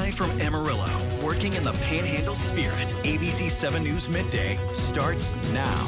Live from Amarillo, working in the Panhandle spirit, ABC7 News Midday starts now.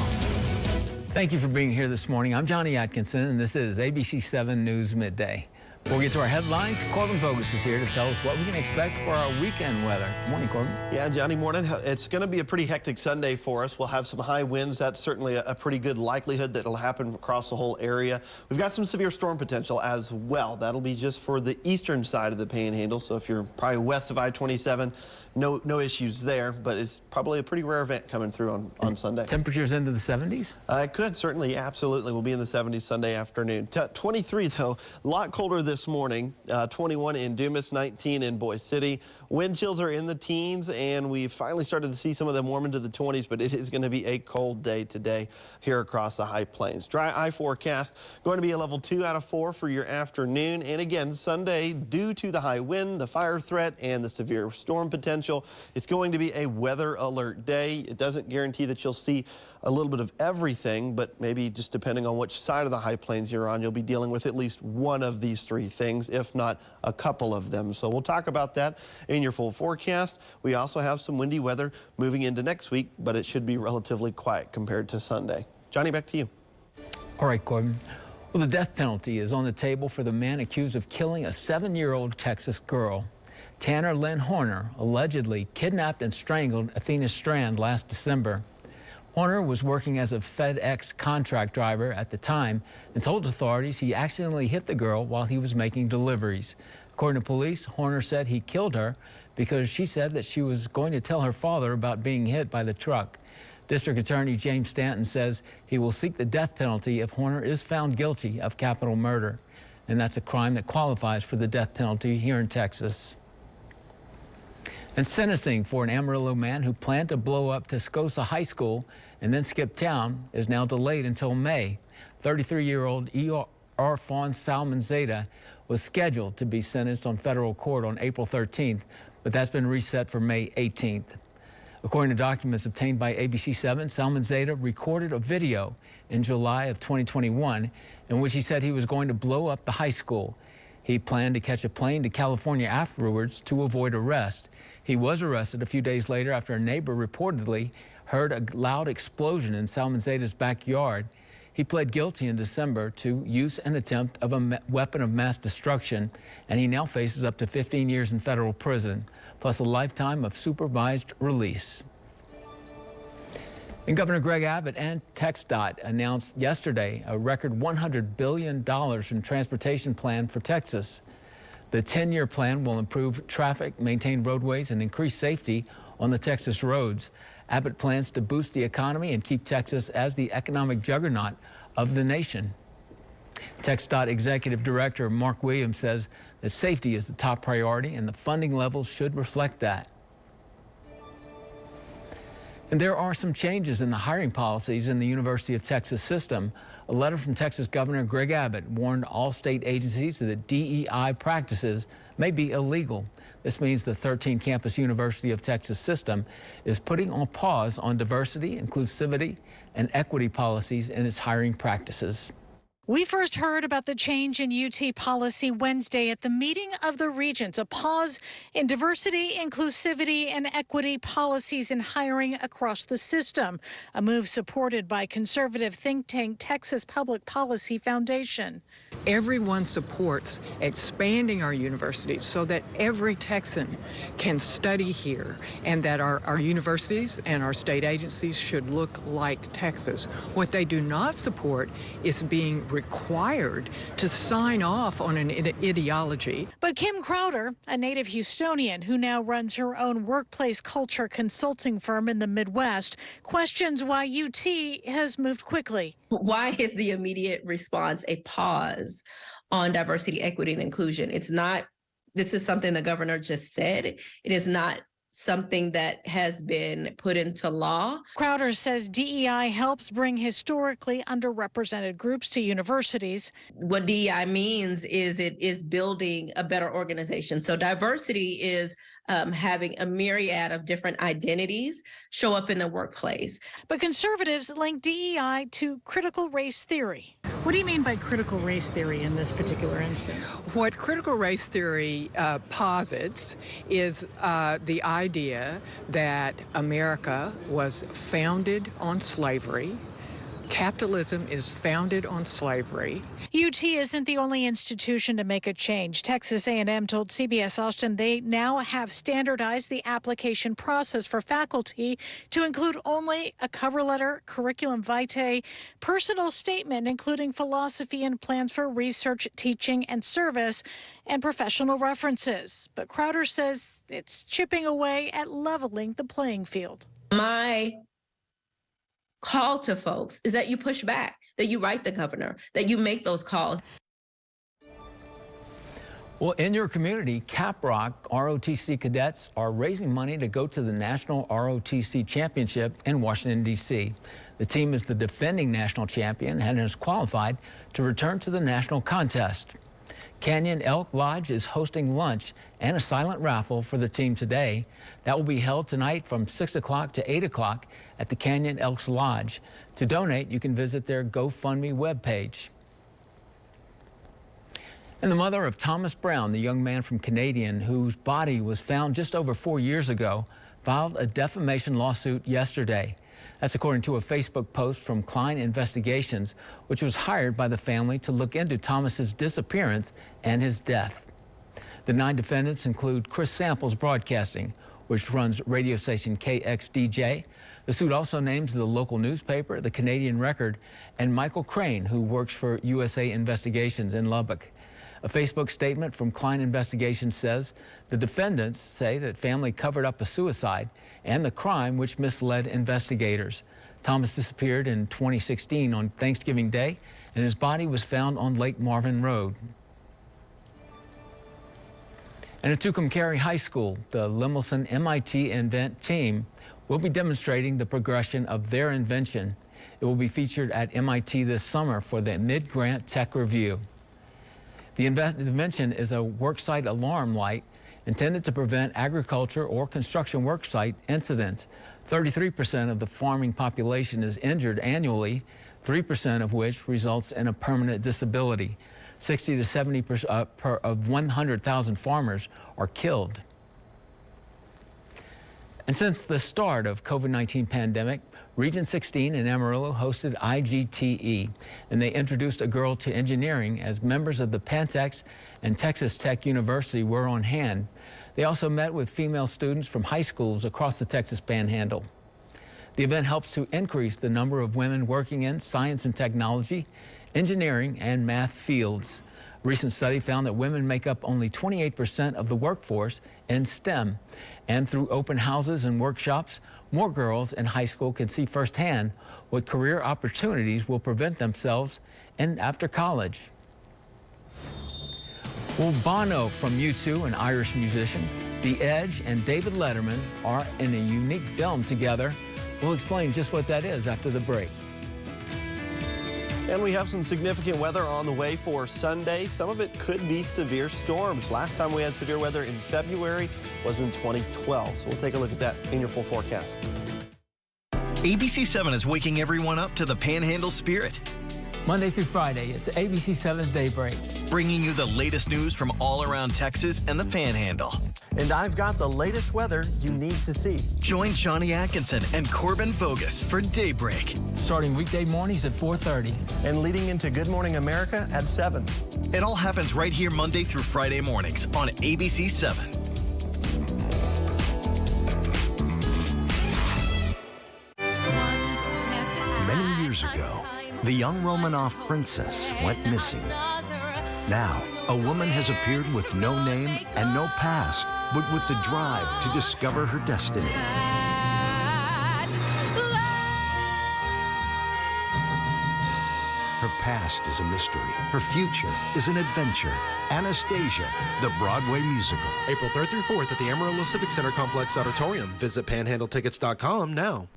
Thank you for being here this morning. I'm Johnny Atkinson, and this is ABC7 News Midday. Before we get to our headlines, Corbin Vogus is here to tell us what we can expect for our weekend weather. Good morning, Corbin. Yeah, Johnny, morning. It's going to be a pretty hectic Sunday for us. We'll have some high winds. That's certainly a pretty good likelihood that it'll happen across the whole area. We've got some severe storm potential as well. That'll be just for the eastern side of the Panhandle. So if you're probably west of I-27, no issues there, but it's probably a pretty rare event coming through on Sunday. Temperatures into the 70s? It could, certainly, absolutely. We'll be in the 70s Sunday afternoon. 23, though, a lot colder this morning. 21 in Dumas, 19 in Boise City. Wind chills are in the teens, and we've finally started to see some of them warm into the 20s, but it is going to be a cold day today here across the high plains. Dry eye forecast going to be a level 2 out of 4 for your afternoon. And again, Sunday, due to the high wind, the fire threat, and the severe storm potential, it's going to be a weather alert day. It doesn't guarantee that you'll see a little bit of everything, but maybe just depending on which side of the high plains you're on, you'll be dealing with at least one of these three things, if not a couple of them. So we'll talk about that in your full forecast. We also have some windy weather moving into next week, but it should be relatively quiet compared to Sunday. Johnny, back to you. All right, Corbin. Well, the death penalty is on the table for the man accused of killing a 7-year-old Texas girl. Tanner Lynn Horner allegedly kidnapped and strangled Athena Strand last December. Horner was working as a FedEx contract driver at the time and told authorities he accidentally hit the girl while he was making deliveries. According to police, Horner said he killed her because she said that she was going to tell her father about being hit by the truck. District Attorney James Stanton says he will seek the death penalty if Horner is found guilty of capital murder. And that's a crime that qualifies for the death penalty here in Texas. And sentencing for an Amarillo man who planned to blow up Tascosa High School and then skip town is now delayed until May. 33-year-old Arfon Salman Zeta was scheduled to be sentenced on federal court on April 13th, but that's been reset for May 18th. According to documents obtained by ABC7, Salman Zeta recorded a video in July of 2021 in which he said he was going to blow up the high school. He planned to catch a plane to California afterwards to avoid arrest. He was arrested a few days later after a neighbor reportedly heard a loud explosion in Salman Zeta's backyard. He pled guilty in December to use and attempt of a weapon of mass destruction, and he now faces up to 15 years in federal prison, plus a lifetime of supervised release. And Governor Greg Abbott and TxDOT announced yesterday a record $100 billion in transportation plan for Texas. The 10-year plan will improve traffic, maintain roadways, and increase safety on the Texas roads. Abbott plans to boost the economy and keep Texas as the economic juggernaut of the nation. TxDOT Executive Director Mark Williams says that safety is the top priority and the funding levels should reflect that. And there are some changes in the hiring policies in the University of Texas system. A letter from Texas Governor Greg Abbott warned all state agencies that DEI practices may be illegal. This means the 13-campus University of Texas system is putting on pause on diversity, inclusivity, and equity policies in its hiring practices. We first heard about the change in UT policy Wednesday at the meeting of the Regents, a pause in diversity, inclusivity, and equity policies in hiring across the system, a move supported by conservative think tank Texas Public Policy Foundation. Everyone supports expanding our universities so that every Texan can study here and that our universities and our state agencies should look like Texas. What they do not support is being required to sign off on an ideology. But Kim Crowder, a native Houstonian who now runs her own workplace culture consulting firm in the Midwest, questions why UT has moved quickly. Why is the immediate response a pause on diversity, equity, and inclusion? It's not, this is something the governor just said. It is not something that has been put into law. Crowder says DEI helps bring historically underrepresented groups to universities. What DEI means is it is building a better organization. So diversity is having a myriad of different identities show up in the workplace. But conservatives link DEI to critical race theory. What do you mean by critical race theory in this particular instance? What critical race theory posits is the idea that America was founded on slavery. Capitalism is founded on slavery. UT isn't the only institution to make a change. Texas A&M told CBS Austin they now have standardized the application process for faculty to include only a cover letter, curriculum vitae, personal statement, including philosophy and plans for research, teaching, and service, and professional references. But Crowder says it's chipping away at leveling the playing field. My call to folks is that you push back, that you write the governor, that you make those calls. Well, in your community, Caprock ROTC cadets are raising money to go to the National ROTC Championship in Washington, D.C. The team is the defending national champion and is qualified to return to the national contest. Canyon Elk Lodge is hosting lunch and a silent raffle for the team today. That will be held tonight from 6 o'clock to 8 o'clock at the Canyon Elks Lodge. To donate, you can visit their GoFundMe webpage. And the mother of Thomas Brown, the young man from Canadian whose body was found just over 4 years ago, filed a defamation lawsuit yesterday. That's according to a Facebook post from Klein Investigations, which was hired by the family to look into Thomas's disappearance and his death. The 9 defendants include Chris Samples Broadcasting, which runs radio station KXDJ. The suit also names the local newspaper, the Canadian Record, and Michael Crane, who works for USA Investigations in Lubbock. A Facebook statement from Klein Investigations says the defendants say that family covered up a suicide and the crime which misled investigators. Thomas disappeared in 2016 on Thanksgiving Day, and his body was found on Lake Marvin Road. And at Tucumcari High School, the Lemelson MIT Invent team will be demonstrating the progression of their invention. It will be featured at MIT this summer for the Mid-Grant Tech Review. The invention is a worksite alarm light intended to prevent agriculture or construction worksite incidents. 33% of the farming population is injured annually, 3% of which results in a permanent disability. 60 to 70% of 100,000 farmers are killed. And since the start of COVID-19 pandemic, Region 16 in Amarillo hosted IGTE, and they introduced a girl to engineering as members of the Pantex and Texas Tech University were on hand. They also met with female students from high schools across the Texas Panhandle. The event helps to increase the number of women working in science and technology, engineering, and math fields. A recent study found that women make up only 28% of the workforce in STEM. And through open houses and workshops, more girls in high school can see firsthand what career opportunities will present themselves in after college. Well, Bono from U2, an Irish musician, The Edge, and David Letterman are in a unique film together. We'll explain just what that is after the break. And we have some significant weather on the way for Sunday. Some of it could be severe storms. Last time we had severe weather in February was in 2012. So we'll take a look at that in your full forecast. ABC7 is waking everyone up to the Panhandle spirit, Monday through Friday, it's ABC7's Daybreak. bringing you the latest news from all around Texas and the Panhandle. And I've got the latest weather you need to see. Join Johnny Atkinson and Corbin Vogus for Daybreak. Starting weekday mornings at 4:30. And leading into Good Morning America at 7. It all happens right here Monday through Friday mornings on ABC7. Many years ago, the young Romanov princess went missing. Now, a woman has appeared with no name and no past, but with the drive to discover her destiny. Her past is a mystery. Her future is an adventure. Anastasia, the Broadway musical. April 3rd through 4th at the Amarillo Civic Center Complex Auditorium. Visit panhandletickets.com now.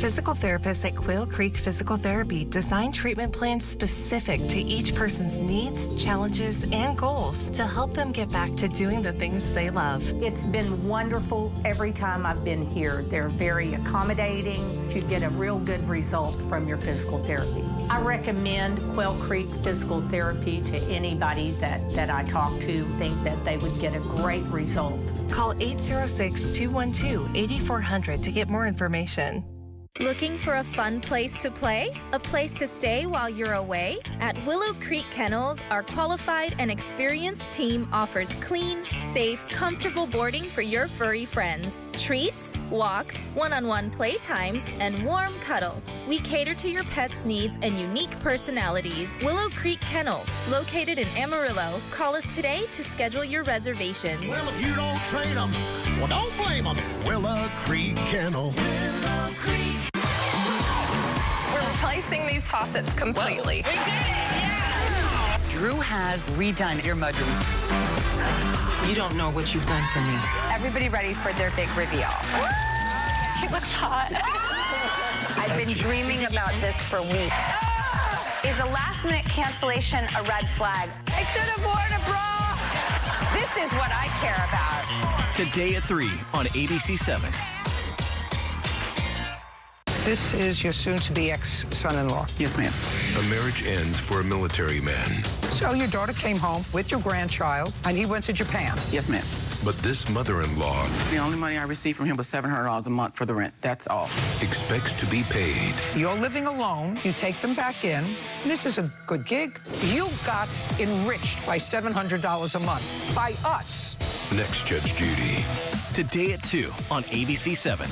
Physical therapists at Quail Creek Physical Therapy design treatment plans specific to each person's needs, challenges, and goals to help them get back to doing the things they love. It's been wonderful every time I've been here. They're very accommodating. You get a real good result from your physical therapy. I recommend Quail Creek Physical Therapy to anybody that I talk to, think that they would get a great result. Call 806-212-8400 to get more information. Looking for a fun place to play? A place to stay while you're away? At Willow Creek Kennels, our qualified and experienced team offers clean, safe, comfortable boarding for your furry friends. Treats, walks, one-on-one playtimes, and warm cuddles. We cater to your pet's needs and unique personalities. Willow Creek Kennels, located in Amarillo. Call us today to schedule your reservation. Well, if you don't train them, well, don't blame them. Willow Creek Kennel. Willow Creek. We're replacing these faucets completely. We did it! Yeah! Drew has redone your mudroom. You don't know what you've done for me. Everybody ready for their big reveal? She looks hot. I've been dreaming about this for weeks. Is a last-minute cancellation a red flag? I should have worn a bra. This is what I care about. Today at 3 on ABC7. This is your soon-to-be ex-son-in-law. Yes, ma'am. A marriage ends for a military man. So your daughter came home with your grandchild, and he went to Japan. Yes, ma'am. But this mother-in-law... The only money I received from him was $700 a month for the rent. That's all. ...expects to be paid. You're living alone. You take them back in. This is a good gig. You got enriched by $700 a month. By us. Next, Judge Judy. Today at 2 on ABC7.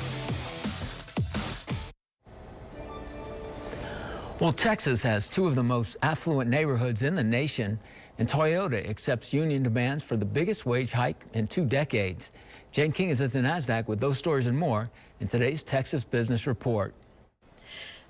Well, Texas has two of the most affluent neighborhoods in the nation, and Toyota accepts union demands for the biggest wage hike in 2 decades. Jen King is at the NASDAQ with those stories and more in today's Texas Business Report.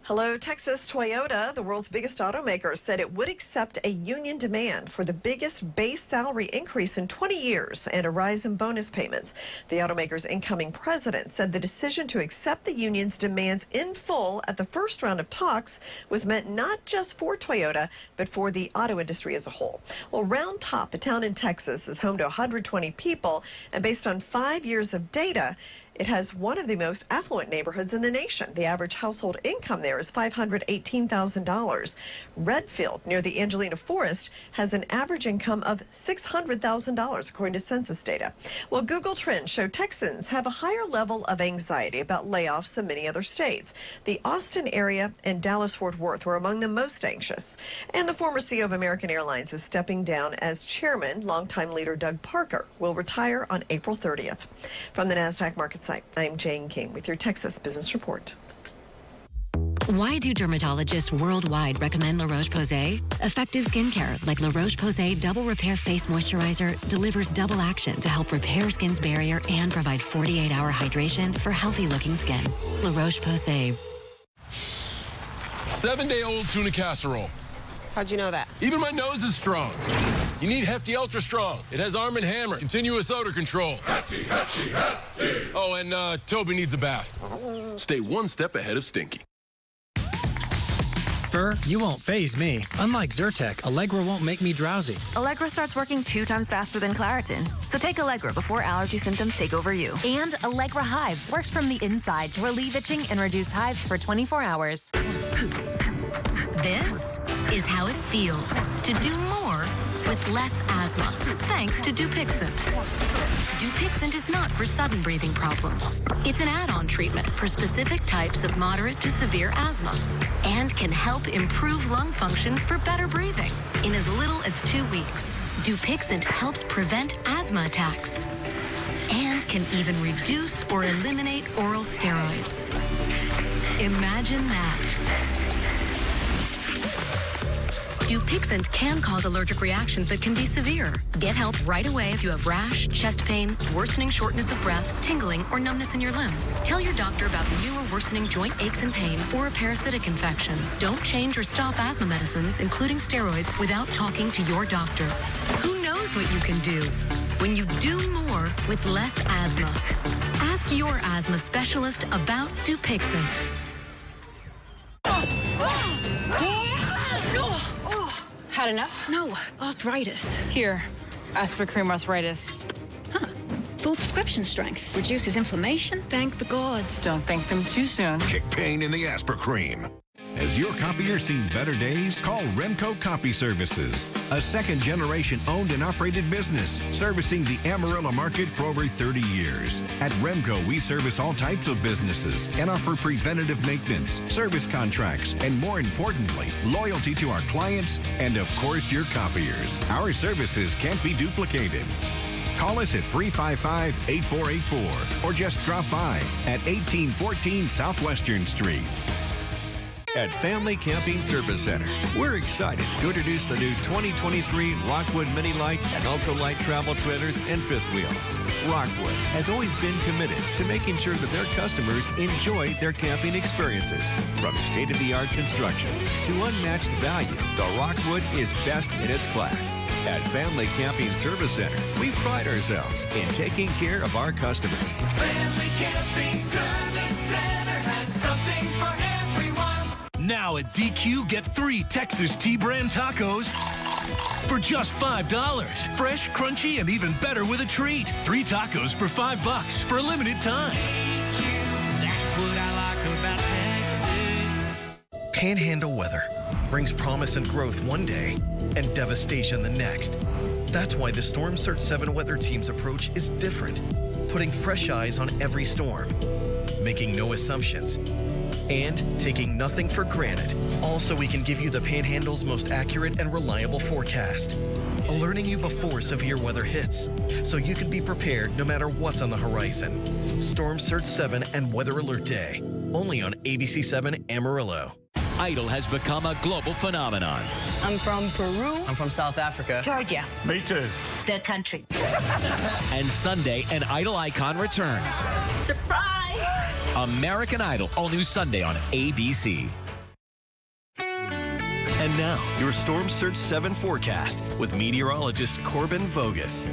Hello, Texas. Toyota, the world's biggest automaker, said it would accept a union demand for the biggest base salary increase in 20 years and a rise in bonus payments. The automaker's incoming president said the decision to accept the union's demands in full at the first round of talks was meant not just for Toyota, but for the auto industry as a whole. Well, Round Top, a town in Texas, is home to 120 people, and based on 5 years of data, it has one of the most affluent neighborhoods in the nation. The average household income there is $518,000. Redfield, near the Angelina Forest, has an average income of $600,000, according to census data. Well, Google Trends show Texans have a higher level of anxiety about layoffs than many other states. The Austin area and Dallas-Fort Worth were among the most anxious. And the former CEO of American Airlines is stepping down as chairman. Longtime leader Doug Parker will retire on April 30th. From the NASDAQ market site, I'm Jane King with your Texas Business Report. Why do dermatologists worldwide recommend La Roche-Posay? Effective skincare like La Roche-Posay Double Repair Face Moisturizer delivers double action to help repair skin's barrier and provide 48-hour hydration for healthy-looking skin. La Roche-Posay. 7-day-old tuna casserole. How'd you know that? Even my nose is strong. You need Hefty Ultra Strong. It has Arm & Hammer, continuous odor control. Hefty, Hefty, Hefty. Oh, and Toby needs a bath. Stay one step ahead of Stinky. Fur, you won't faze me. Unlike Zyrtec, Allegra won't make me drowsy. Allegra starts working 2 times faster than Claritin. So take Allegra before allergy symptoms take over you. And Allegra Hives works from the inside to relieve itching and reduce hives for 24 hours. This is how it feels to do more with less asthma, thanks to Dupixent. Dupixent is not for sudden breathing problems. It's an add-on treatment for specific types of moderate to severe asthma and can help improve lung function for better breathing in as little as 2 weeks. Dupixent helps prevent asthma attacks and can even reduce or eliminate oral steroids. Imagine that. Dupixent can cause allergic reactions that can be severe. Get help right away if you have rash, chest pain, worsening shortness of breath, tingling, or numbness in your limbs. Tell your doctor about new or worsening joint aches and pain or a parasitic infection. Don't change or stop asthma medicines, including steroids, without talking to your doctor. Who knows what you can do when you do more with less asthma? Ask your asthma specialist about Dupixent. Had enough? No, arthritis. Here, Aspirin Arthritis. Huh. Full prescription strength. Reduces inflammation. Thank the gods. Don't thank them too soon. Kick pain in the Aspirin. Has your copier seen better days? Call Remco Copy Services, a second-generation owned and operated business servicing the Amarillo market for over 30 years. At Remco, we service all types of businesses and offer preventative maintenance, service contracts, and more importantly, loyalty to our clients and, of course, your copiers. Our services can't be duplicated. Call us at 355-8484 or just drop by at 1814 Southwestern Street. At Family Camping Service Center, we're excited to introduce the new 2023 Rockwood Mini Light and Ultralight travel trailers and fifth wheels. Rockwood has always been committed to making sure that their customers enjoy their camping experiences. From state-of-the-art construction to unmatched value, the Rockwood is best in its class. At Family Camping Service Center, we pride ourselves in taking care of our customers. Family Camping Service Center has something for everyone. Now at DQ, get 3 Texas T-brand tacos for just $5. Fresh, crunchy, and even better with a treat. 3 tacos for $5 for a limited time. DQ, that's what I like about Texas. Panhandle weather brings promise and growth one day and devastation the next. That's why the Storm Surge 7 weather team's approach is different, putting fresh eyes on every storm, making no assumptions, and taking nothing for granted, all so we can give you the Panhandle's most accurate and reliable forecast, alerting you before severe weather hits, so you can be prepared no matter what's on the horizon. Storm Surge 7 and Weather Alert Day, only on ABC7 Amarillo. Idol has become a global phenomenon. I'm from Peru. I'm from South Africa. Georgia. Me too. The country. And Sunday, an Idol icon returns. Surprise! American Idol, all new Sunday on ABC. And now, your Storm Surge 7 forecast with meteorologist Corbin Vogus.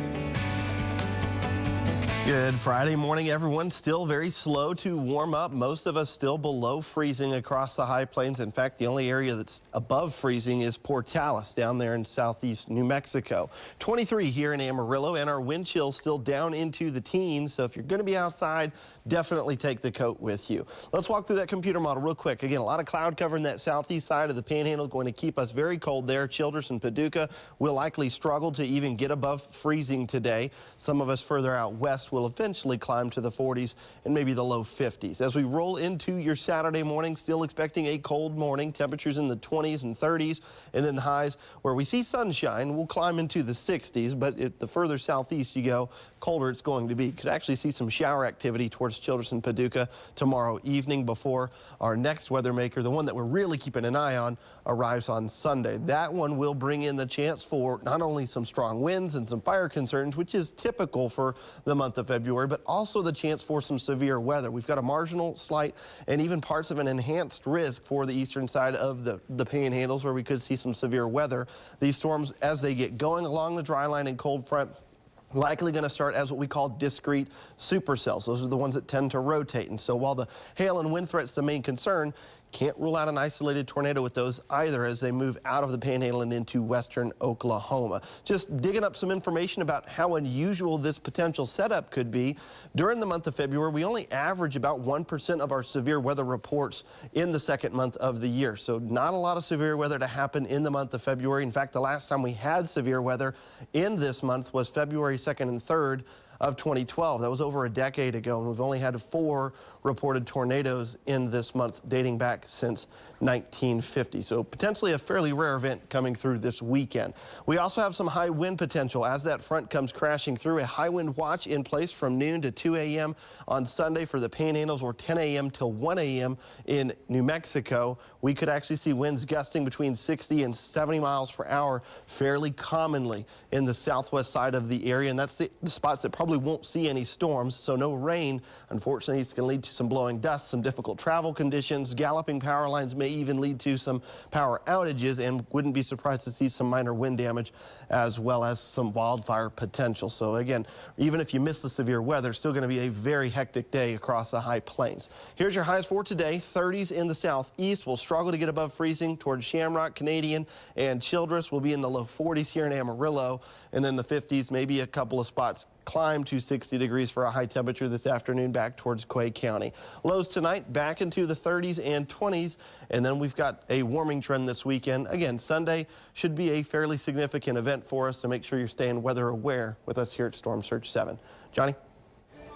Good Friday morning, everyone. Still very slow to warm up. Most of us still below freezing across the high plains. In fact, the only area that's above freezing is Portales down there in southeast New Mexico. 23 here in Amarillo, and our wind chill still down into the teens. So if you're going to be outside, definitely take the coat with you. Let's walk through that computer model real quick. Again, a lot of cloud cover in that southeast side of the Panhandle, going to keep us very cold there. Childress and Paducah will likely struggle to even get above freezing today. Some of us further out west will eventually climb to the 40s and maybe the low 50s. As we roll into your Saturday morning, still expecting a cold morning. Temperatures in the 20s and 30s, and then highs where we see sunshine will climb into the 60s, but the further southeast you go, colder it's going to be. Could actually see some shower activity towards Childress and Paducah tomorrow evening before our next weather maker, the one that we're really keeping an eye on, arrives on Sunday. That one will bring in the chance for not only some strong winds and some fire concerns, which is typical for the month of February, but also the chance for some severe weather. We've got a marginal, slight, and even parts of an enhanced risk for the eastern side of the Panhandles where we could see some severe weather. These storms, as they get going along the dry line and cold front, likely going to start as what we call discrete supercells. Those are the ones that tend to rotate. And so while the hail and wind threat's the main concern, can't rule out an isolated tornado with those either as they move out of the Panhandle and into western Oklahoma. Just digging up some information about how unusual this potential setup could be. During the month of February, we only average about 1% of our severe weather reports in the second month of the year. So not a lot of severe weather to happen in the month of February. In fact, the last time we had severe weather in this month was February 2nd and 3rd of 2012. That was over a decade ago, and we've only had 4 reported tornadoes in this month dating back since 1950. So potentially a fairly rare event coming through this weekend. We also have some high wind potential as that front comes crashing through. A high wind watch in place from noon to 2 a.m. on Sunday for the Panhandles, or 10 a.m. till 1 a.m. in New Mexico. We could actually see winds gusting between 60 and 70 miles per hour fairly commonly in the southwest side of the area, and that's the spots that probably won't see any storms, so no rain. Unfortunately, it's going to lead to some blowing dust, some difficult travel conditions. Galloping power lines may even lead to some power outages, and wouldn't be surprised to see some minor wind damage as well as some wildfire potential. So again, even if you miss the severe weather, still going to be a very hectic day across the high plains. Here's your highs for today. 30s in the southeast. We'll struggle to get above freezing towards Shamrock, Canadian, and Childress. Will be in the low 40s here in Amarillo, and then the 50s, maybe a couple of spots climb to 60 degrees for a high temperature this afternoon back towards Quay County. Lows tonight back into the 30s and 20s, and then we've got a warming trend this weekend. Again, Sunday should be a fairly significant event for us, so make sure you're staying weather aware with us here at Storm Surge 7. Johnny?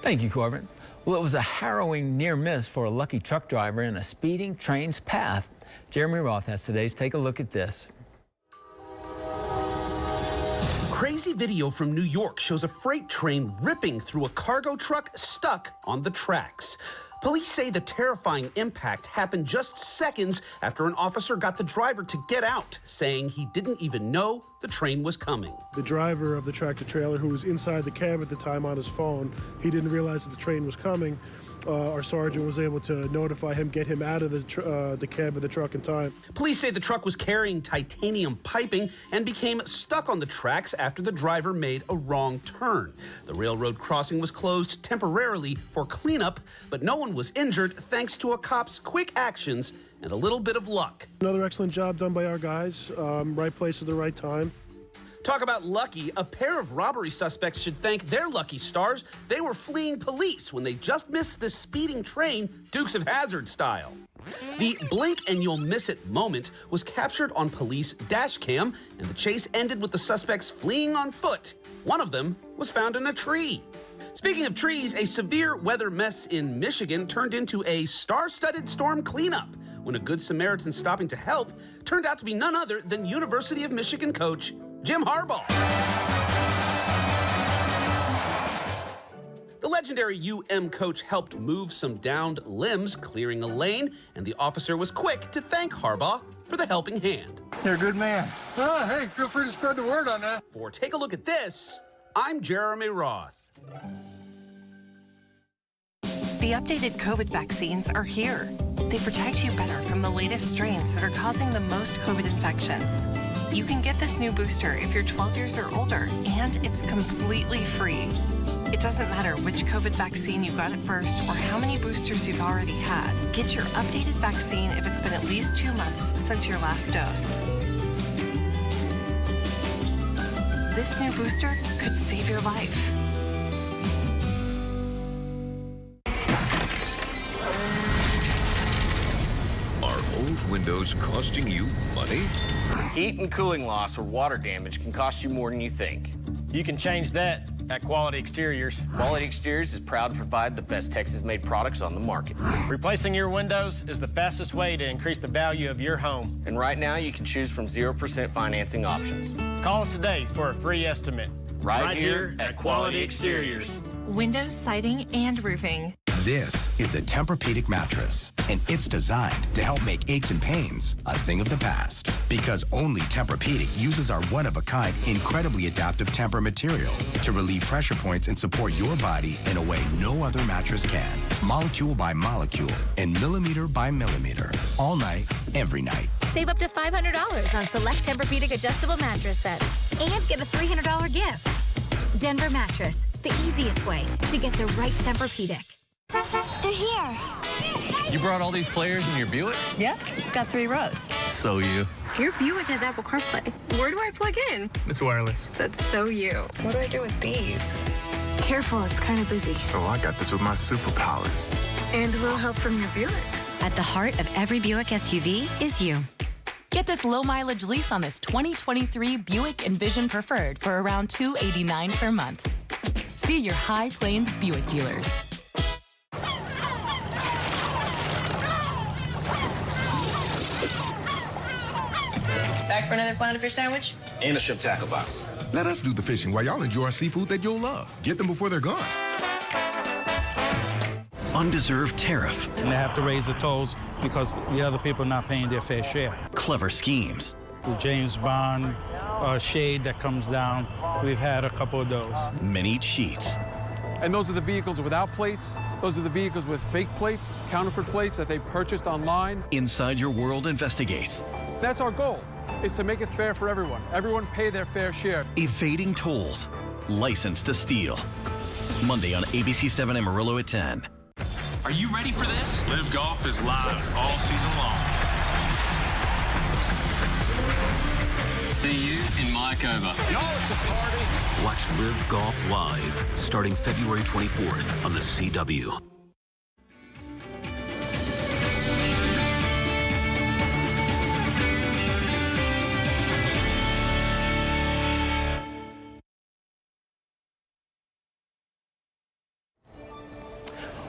Thank you, Corbin. Well, it was a harrowing near miss for a lucky truck driver in a speeding train's path. Jeremy Roth has today's Take a Look at this. Crazy video from New York shows a freight train ripping through a cargo truck stuck on the tracks. Police say the terrifying impact happened just seconds after an officer got the driver to get out, saying he didn't even know the train was coming. The driver of the tractor trailer, who was inside the cab at the time on his phone, he didn't realize that the train was coming. Our sergeant was able to notify him, get him out of the cab of the truck in time. Police say the truck was carrying titanium piping and became stuck on the tracks after the driver made a wrong turn. The railroad crossing was closed temporarily for cleanup, but no one was injured thanks to a cop's quick actions and a little bit of luck. Another excellent job done by our guys. Right place at the right time. Talk about lucky. A pair of robbery suspects should thank their lucky stars. They were fleeing police when they just missed this speeding train, Dukes of Hazzard style. The blink and you'll miss it moment was captured on police dash cam, and the chase ended with the suspects fleeing on foot. One of them was found in a tree. Speaking of trees, a severe weather mess in Michigan turned into a star-studded storm cleanup when a Good Samaritan stopping to help turned out to be none other than University of Michigan coach Jim Harbaugh. The legendary UM coach helped move some downed limbs, clearing a lane, and the officer was quick to thank Harbaugh for the helping hand. You're a good man. Oh, hey, feel free to spread the word on that. For Take a Look at This, I'm Jeremy Roth. The updated COVID vaccines are here. They protect you better from the latest strains that are causing the most COVID infections. You can get this new booster if you're 12 years or older, and it's completely free. It doesn't matter which COVID vaccine you got at first or how many boosters you've already had. Get your updated vaccine if it's been at least 2 months since your last dose. This new booster could save your life. Old windows costing you money? Heat and cooling loss or water damage can cost you more than you think. You can change that at Quality Exteriors. Quality Exteriors is proud to provide the best Texas-made products on the market. Replacing your windows is the fastest way to increase the value of your home. And right now, you can choose from 0% financing options. Call us today for a free estimate. Right here at Quality Exteriors. Windows, siding, and roofing. This is a Tempur-Pedic mattress, and it's designed to help make aches and pains a thing of the past. Because only Tempur-Pedic uses our one-of-a-kind, incredibly adaptive Tempur material to relieve pressure points and support your body in a way no other mattress can. Molecule by molecule and millimeter by millimeter. All night, every night. Save up to $500 on select Tempur-Pedic adjustable mattress sets and get a $300 gift. Denver Mattress, the easiest way to get the right Tempur-Pedic. They're here. You brought all these players in your Buick? Yep, it's got 3 rows. So you. Your Buick has Apple CarPlay. Where do I plug in? It's wireless. That's so you. What do I do with these? Careful, it's kind of busy. Oh, I got this with my superpowers. And a little help from your Buick. At the heart of every Buick SUV is you. Get this low-mileage lease on this 2023 Buick Envision Preferred for around $289 per month. See your High Plains Buick dealers. Back for another flounder fish sandwich? And a shrimp tackle box. Let us do the fishing while y'all enjoy seafood that you'll love. Get them before they're gone. Undeserved tariff. And they have to raise the tolls because the other people are not paying their fair share. Clever schemes. The James Bond shade that comes down, we've had a couple of those. Many cheats. And those are the vehicles without plates. Those are the vehicles with fake plates, counterfeit plates that they purchased online. Inside Your World investigates. That's our goal, is to make it fair for everyone. Everyone pay their fair share. Evading tolls. Licensed to steal. Monday on ABC7 Amarillo at 10. Are you ready for this? Live Golf is live all season long. See you in Mycova. Y'all, it's a party. Watch Live Golf live starting February 24th on the CW.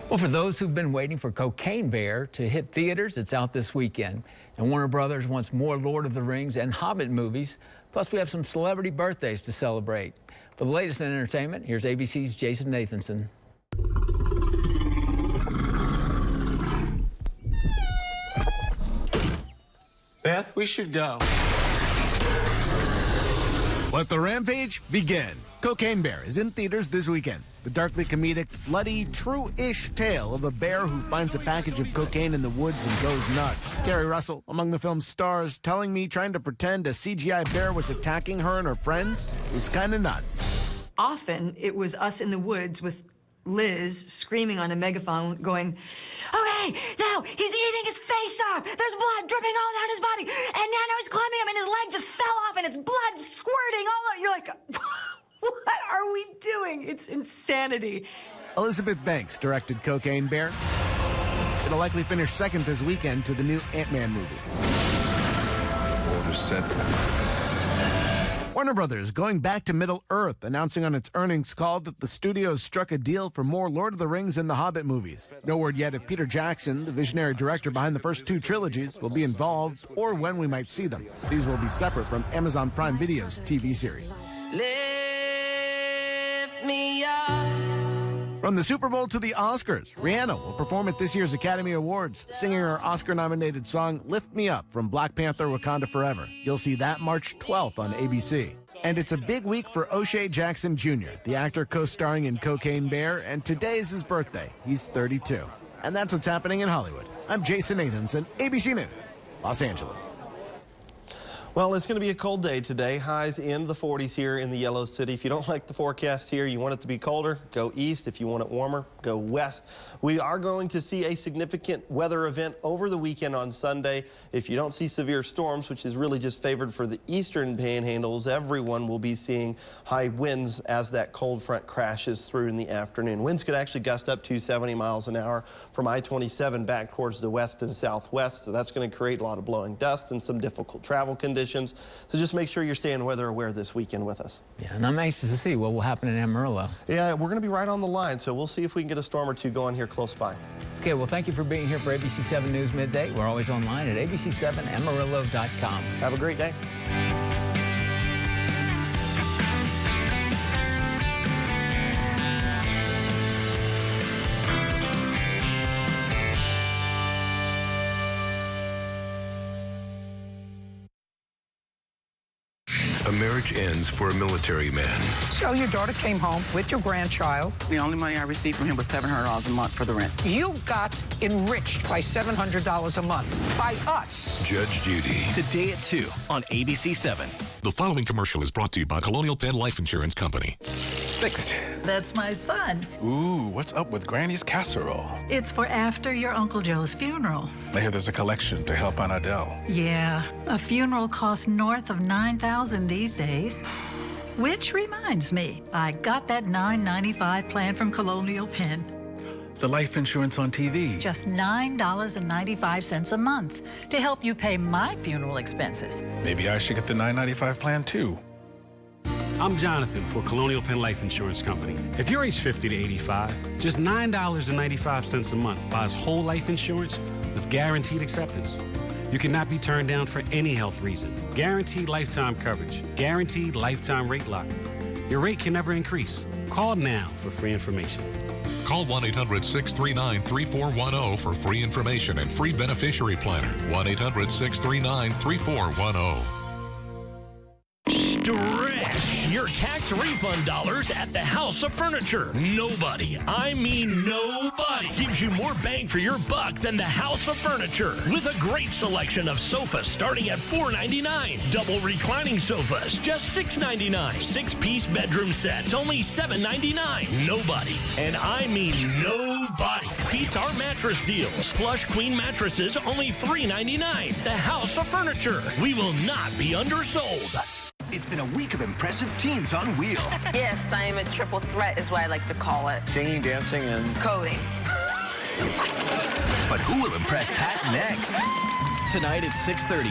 Well, for those who've been waiting for Cocaine Bear to hit theaters, it's out this weekend. And Warner Brothers wants more Lord of the Rings and Hobbit movies. Plus, we have some celebrity birthdays to celebrate. For the latest in entertainment, here's ABC's Jason Nathanson. Beth, we should go. Let the rampage begin. Cocaine Bear is in theaters this weekend. The darkly comedic, bloody, true-ish tale of a bear who finds a package of cocaine in the woods and goes nuts. Gary Russell, among the film's stars, telling me trying to pretend a CGI bear was attacking her and her friends was kind of nuts. Often, it was us in the woods with Liz screaming on a megaphone, going, "Okay, now he's eating his face off. There's blood dripping all down his body. And now he's climbing up and his leg just fell off and it's blood squirting all over." You're like, what are we doing? It's insanity. Elizabeth Banks directed Cocaine Bear. It'll likely finish second this weekend to the new Ant-Man movie. Order set. Warner Brothers going back to Middle-earth, announcing on its earnings call that the studio struck a deal for more Lord of the Rings and The Hobbit movies. No word yet if Peter Jackson, the visionary director behind the first two trilogies, will be involved or when we might see them. These will be separate from Amazon Prime Video's TV series. Lift me up. From the Super Bowl to the Oscars, Rihanna will perform at this year's Academy Awards, singing her Oscar-nominated song Lift Me Up from Black Panther Wakanda Forever. You'll see that March 12th on ABC. And it's a big week for O'Shea Jackson Jr., the actor co-starring in Cocaine Bear, and today is his birthday. He's 32. And that's what's happening in Hollywood. I'm Jason Nathanson, ABC News, Los Angeles. Well, it's going to be a cold day today. Highs in the 40s here in the Yellow City. If you don't like the forecast here, you want it to be colder, go east. If you want it warmer, go west. We are going to see a significant weather event over the weekend on Sunday. If you don't see severe storms, which is really just favored for the eastern panhandles, everyone will be seeing high winds as that cold front crashes through in the afternoon. Winds could actually gust up to 70 miles an hour from I-27 back towards the west and southwest. So that's going to create a lot of blowing dust and some difficult travel conditions. So just make sure you're staying weather aware this weekend with us. Yeah, and I'm anxious to see what will happen in Amarillo. Yeah, we're going to be right on the line, so we'll see if we can get a storm or two going here close by. Okay, well, thank you for being here for ABC7 News Midday. We're always online at ABC7Amarillo.com. Have a great day. A marriage ends for a military man. So your daughter came home with your grandchild. The only money I received from him was $700 a month for the rent. You got enriched by $700 a month by us. Judge Judy. Today at 2 on ABC7. The following commercial is brought to you by Colonial Penn Life Insurance Company. Fixed. That's my son. Ooh, what's up with Granny's casserole? It's for after your Uncle Joe's funeral. I hear there's a collection to help Aunt Adele. Yeah, a funeral costs north of $9,000 these days. Which reminds me, I got that $9.95 plan from Colonial Penn. The life insurance on TV. Just $9.95 a month to help you pay my funeral expenses. Maybe I should get the $9.95 plan too. I'm Jonathan for Colonial Penn Life Insurance Company. If you're age 50 to 85, just $9.95 a month buys whole life insurance with guaranteed acceptance. You cannot be turned down for any health reason. Guaranteed lifetime coverage. Guaranteed lifetime rate lock. Your rate can never increase. Call now for free information. Call 1-800-639-3410 for free information and free beneficiary planner. 1-800-639-3410. Stretch your tax refund dollars at the House of Furniture. Nobody, I mean nobody, gives you more bang for your buck than the House of Furniture. With a great selection of sofas starting at $4.99. Double reclining sofas, just $6.99. Six-piece bedroom sets, only $7.99. Nobody, and I mean nobody, beats our mattress deals. Plush queen mattresses, only $3.99. The House of Furniture. We will not be undersold. It's been a week of impressive teens on wheel. Yes, I am a triple threat is what I like to call it. Singing, dancing, and coding. But who will impress Pat next? Tonight at 6:30.